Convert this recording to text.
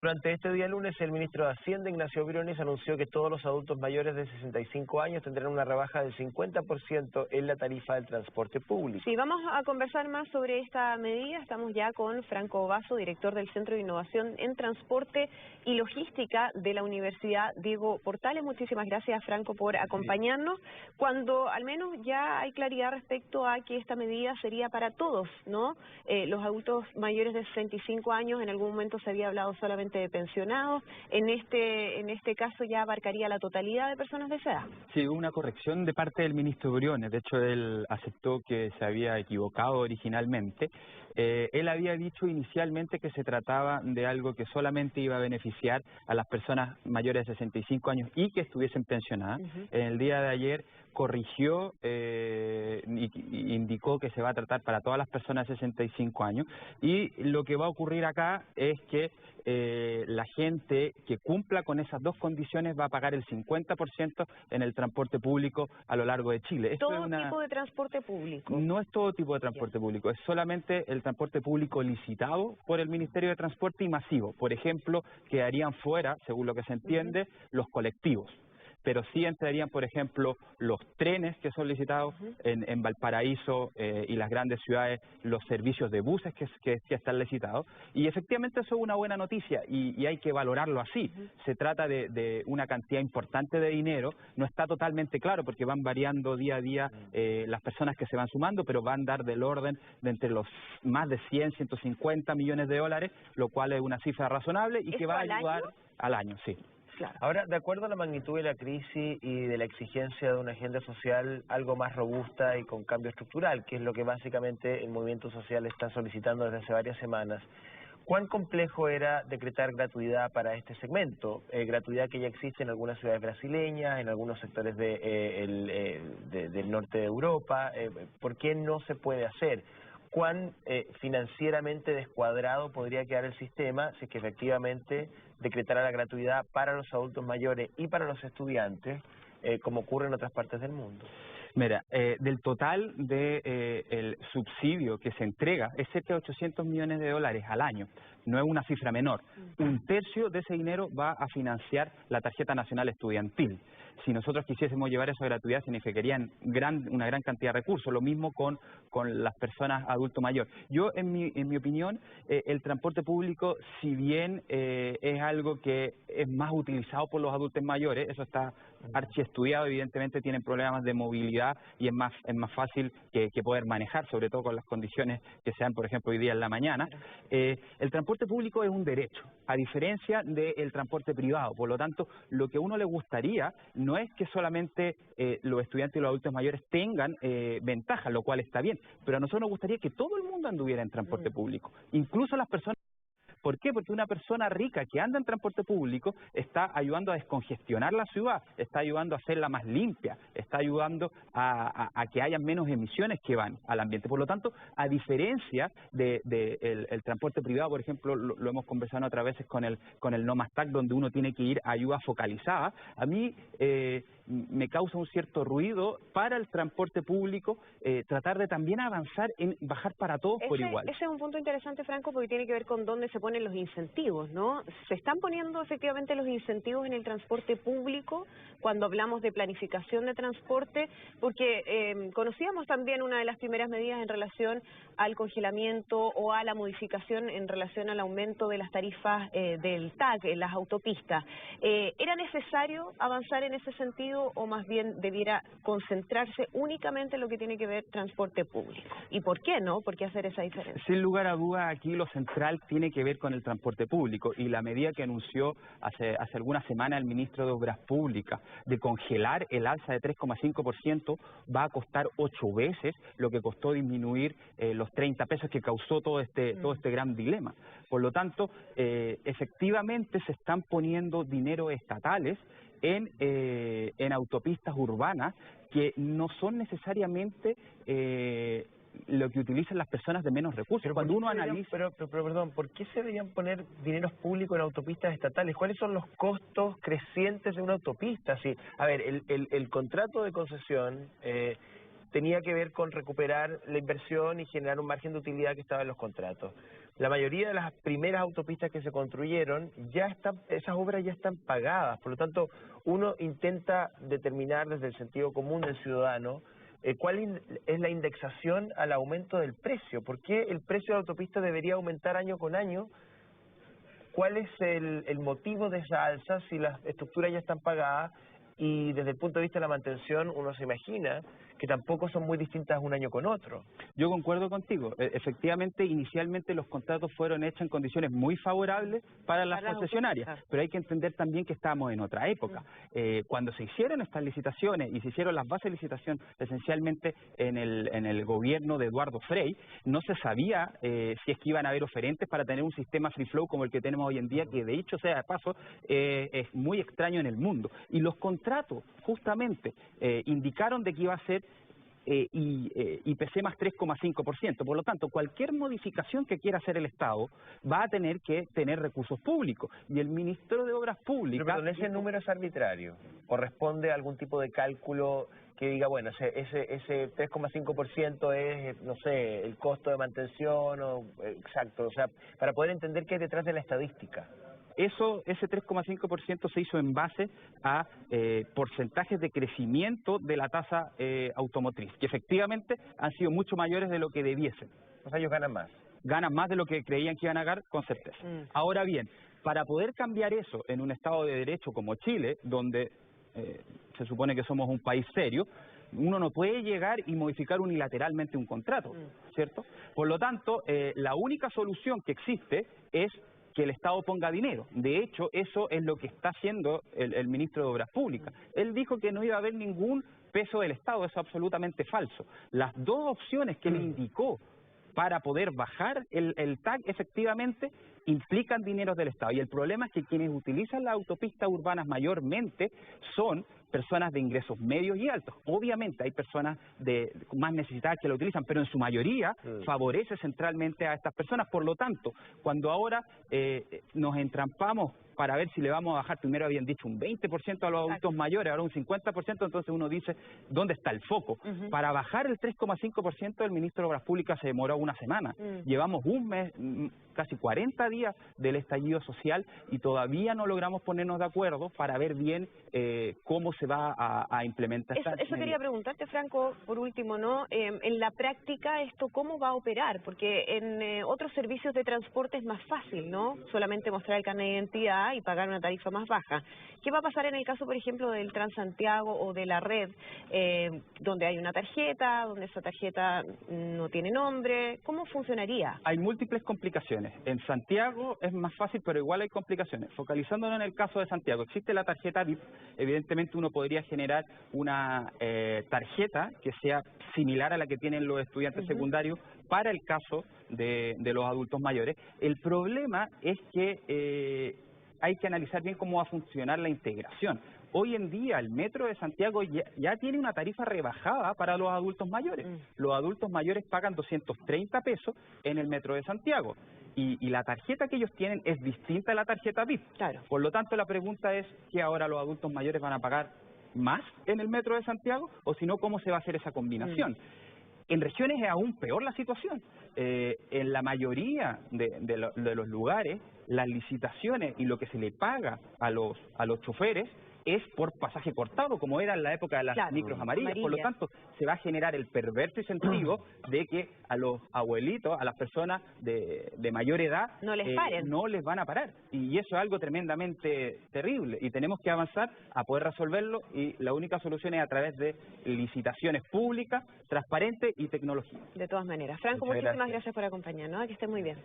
Durante este día lunes, el ministro de Hacienda, Ignacio Briones, anunció que todos los adultos mayores de 65 años tendrán una rebaja del 50% en la tarifa del transporte público. Sí, vamos a conversar más sobre esta medida. Estamos ya con Franco Basso, director del Centro de Innovación en Transporte y Logística de la Universidad Diego Portales. Muchísimas gracias, Franco, por acompañarnos. Cuando al menos ya hay claridad respecto a que esta medida sería para todos, ¿no? Los adultos mayores de 65 años, en algún momento se había hablado solamente de pensionados. En este caso ya abarcaría la totalidad de personas de esa edad. Sí, hubo una corrección de parte del ministro Briones. De hecho, él aceptó que se había equivocado originalmente. Él había dicho inicialmente que se trataba de algo que solamente iba a beneficiar a las personas mayores de 65 años y que estuviesen pensionadas. En el día de ayer corrigió y indicó que se va a tratar para todas las personas de 65 años, y lo que va a ocurrir acá es que la gente que cumpla con esas dos condiciones va a pagar el 50% en el transporte público a lo largo de Chile. ¿Todo tipo de transporte público? No es todo tipo de transporte público, es solamente el transporte público licitado por el Ministerio de Transporte y masivo. Por ejemplo, quedarían fuera, según lo que se entiende, los colectivos. Pero sí entrarían, por ejemplo, los trenes que son licitados en Valparaíso y las grandes ciudades, los servicios de buses que están licitados. Y efectivamente eso es una buena noticia y hay que valorarlo así. Se trata de una cantidad importante de dinero, no está totalmente claro porque van variando día a día las personas que se van sumando, pero van a dar del orden de entre los más de 100, 150 millones de dólares, lo cual es una cifra razonable y que va a ayudar al año, sí. Claro. Ahora, de acuerdo a la magnitud de la crisis y de la exigencia de una agenda social algo más robusta y con cambio estructural, que es lo que básicamente el movimiento social está solicitando desde hace varias semanas, ¿cuán complejo era decretar gratuidad para este segmento? Gratuidad que ya existe en algunas ciudades brasileñas, en algunos sectores del norte de Europa. ¿Por qué no se puede hacer? ¿Cuán financieramente descuadrado podría quedar el sistema si es que efectivamente decretara la gratuidad para los adultos mayores y para los estudiantes, como ocurre en otras partes del mundo? Mira, del total del subsidio que se entrega es cerca de 800 millones de dólares al año. No es una cifra menor. Un tercio de ese dinero va a financiar la tarjeta nacional estudiantil. Si nosotros quisiésemos llevar esa gratuidad, significaría una gran cantidad de recursos. Lo mismo con las personas adulto mayor. Yo, en mi opinión, el transporte público, si bien es algo que es más utilizado por los adultos mayores, eso está archiestudiado, evidentemente tienen problemas de movilidad y es más fácil que poder manejar, sobre todo con las condiciones que se dan, por ejemplo, hoy día en la mañana. El transporte público es un derecho, a diferencia del transporte privado. Por lo tanto, lo que a uno le gustaría no es que solamente los estudiantes y los adultos mayores tengan ventajas, lo cual está bien, pero a nosotros nos gustaría que todo el mundo anduviera en transporte público, incluso las personas. ¿Por qué? Porque una persona rica que anda en transporte público está ayudando a descongestionar la ciudad, está ayudando a hacerla más limpia, está ayudando a que haya menos emisiones que van al ambiente. Por lo tanto, a diferencia del transporte privado, por ejemplo, lo hemos conversado otras veces con el No Más TAC, donde uno tiene que ir a ayuda focalizada, a mí me causa un cierto ruido para el transporte público tratar de también avanzar en bajar para todos por igual. Ese es un punto interesante, Franco, porque tiene que ver con dónde se ponen los incentivos, ¿no? ¿Se están poniendo efectivamente los incentivos en el transporte público cuando hablamos de planificación de transporte? Porque conocíamos también una de las primeras medidas en relación al congelamiento o a la modificación en relación al aumento de las tarifas del TAC en las autopistas. ¿Era necesario avanzar en ese sentido o más bien debiera concentrarse únicamente en lo que tiene que ver transporte público? ¿Y por qué no? ¿Por qué hacer esa diferencia? Sin lugar a dudas, aquí lo central tiene que ver con el transporte público, y la medida que anunció hace algunas semanas el ministro de Obras Públicas de congelar el alza de 3,5% va a costar 8 veces lo que costó disminuir los 30 pesos que causó todo este gran dilema. Por lo tanto, efectivamente se están poniendo dinero estatales en autopistas urbanas que no son necesariamente lo que utilizan las personas de menos recursos. Pero cuando uno analiza... Pero perdón, ¿por qué se deberían poner dineros públicos en autopistas estatales? ¿Cuáles son los costos crecientes de una autopista? Sí, a ver, el contrato de concesión tenía que ver con recuperar la inversión y generar un margen de utilidad que estaba en los contratos. la mayoría de las primeras autopistas que se construyeron, esas obras ya están pagadas. Por lo tanto, uno intenta determinar desde el sentido común del ciudadano cuál es la indexación al aumento del precio. ¿Por qué el precio de la autopista debería aumentar año con año? ¿Cuál es el motivo de esa alza si las estructuras ya están pagadas? Y desde el punto de vista de la mantención, uno se imagina que tampoco son muy distintas un año con otro. Yo concuerdo contigo. Efectivamente, inicialmente los contratos fueron hechos en condiciones muy favorables para las concesionarias, pero hay que entender también que estamos en otra época. Cuando se hicieron estas licitaciones y se hicieron las bases de licitación esencialmente en el gobierno de Eduardo Frei, no se sabía si es que iban a haber oferentes para tener un sistema free flow como el que tenemos hoy en día, que de hecho sea de paso es muy extraño en el mundo. Y los contratos justamente indicaron de que iba a ser IPC más 3,5%. Por lo tanto, cualquier modificación que quiera hacer el Estado va a tener que tener recursos públicos. Y el ministro de Obras Públicas... Pero ese número es arbitrario. ¿Corresponde a algún tipo de cálculo que diga, bueno, ese 3,5% es, no sé, el costo de mantención? Exacto, o sea, para poder entender qué hay detrás de la estadística. Ese 3,5% se hizo en base a porcentajes de crecimiento de la tasa automotriz, que efectivamente han sido mucho mayores de lo que debiesen. O sea, ellos ganan más. Ganan más de lo que creían que iban a ganar, con certeza. Ahora bien, para poder cambiar eso en un Estado de Derecho como Chile, donde se supone que somos un país serio, uno no puede llegar y modificar unilateralmente un contrato, ¿cierto? Por lo tanto, la única solución que existe es que el Estado ponga dinero. De hecho, eso es lo que está haciendo el ministro de Obras Públicas. Él dijo que no iba a haber ningún peso del Estado, eso es absolutamente falso. Las dos opciones que le indicó para poder bajar el TAC efectivamente implican dineros del Estado. Y el problema es que quienes utilizan las autopistas urbanas mayormente son personas de ingresos medios y altos. Obviamente hay personas más necesitadas que lo utilizan, pero en su mayoría favorece centralmente a estas personas. Por lo tanto, cuando ahora nos entrampamos para ver si le vamos a bajar, primero habían dicho un 20% a los adultos mayores, ahora un 50%, entonces uno dice, ¿dónde está el foco? Para bajar el 3,5% el ministro de Obras Públicas se demoró una semana. Llevamos un mes, casi 40 días del estallido social y todavía no logramos ponernos de acuerdo para ver bien cómo se va a implementar. Eso quería preguntarte, Franco, por último, ¿no? En la práctica, ¿esto cómo va a operar? Porque en otros servicios de transporte es más fácil, ¿no? Solamente mostrar el carnet de identidad y pagar una tarifa más baja. ¿Qué va a pasar en el caso, por ejemplo, del Transantiago o de la red, donde hay una tarjeta, donde esa tarjeta no tiene nombre? ¿Cómo funcionaría? Hay múltiples complicaciones. En Santiago es más fácil, pero igual hay complicaciones. Focalizándonos en el caso de Santiago, existe la tarjeta VIP. Evidentemente uno podría generar una tarjeta que sea similar a la que tienen los estudiantes secundarios para el caso de los adultos mayores. El problema es que hay que analizar bien cómo va a funcionar la integración. Hoy en día el Metro de Santiago ya tiene una tarifa rebajada para los adultos mayores. Los adultos mayores pagan 230 pesos en el Metro de Santiago. Y la tarjeta que ellos tienen es distinta a la tarjeta VIP. Claro. Por lo tanto, la pregunta es que ahora los adultos mayores van a pagar más en el Metro de Santiago, o si no, ¿cómo se va a hacer esa combinación? En regiones es aún peor la situación. En la mayoría de los lugares, las licitaciones y lo que se le paga a los choferes es por pasaje cortado, como era en la época de las micros amarillas. Por lo tanto, se va a generar el perverso incentivo de que a los abuelitos, a las personas de mayor edad, no les van a parar. Y eso es algo tremendamente terrible. Y tenemos que avanzar a poder resolverlo, y la única solución es a través de licitaciones públicas, transparentes y tecnología. De todas maneras. Franco, muchísimas gracias por acompañarnos. Que esté muy bien.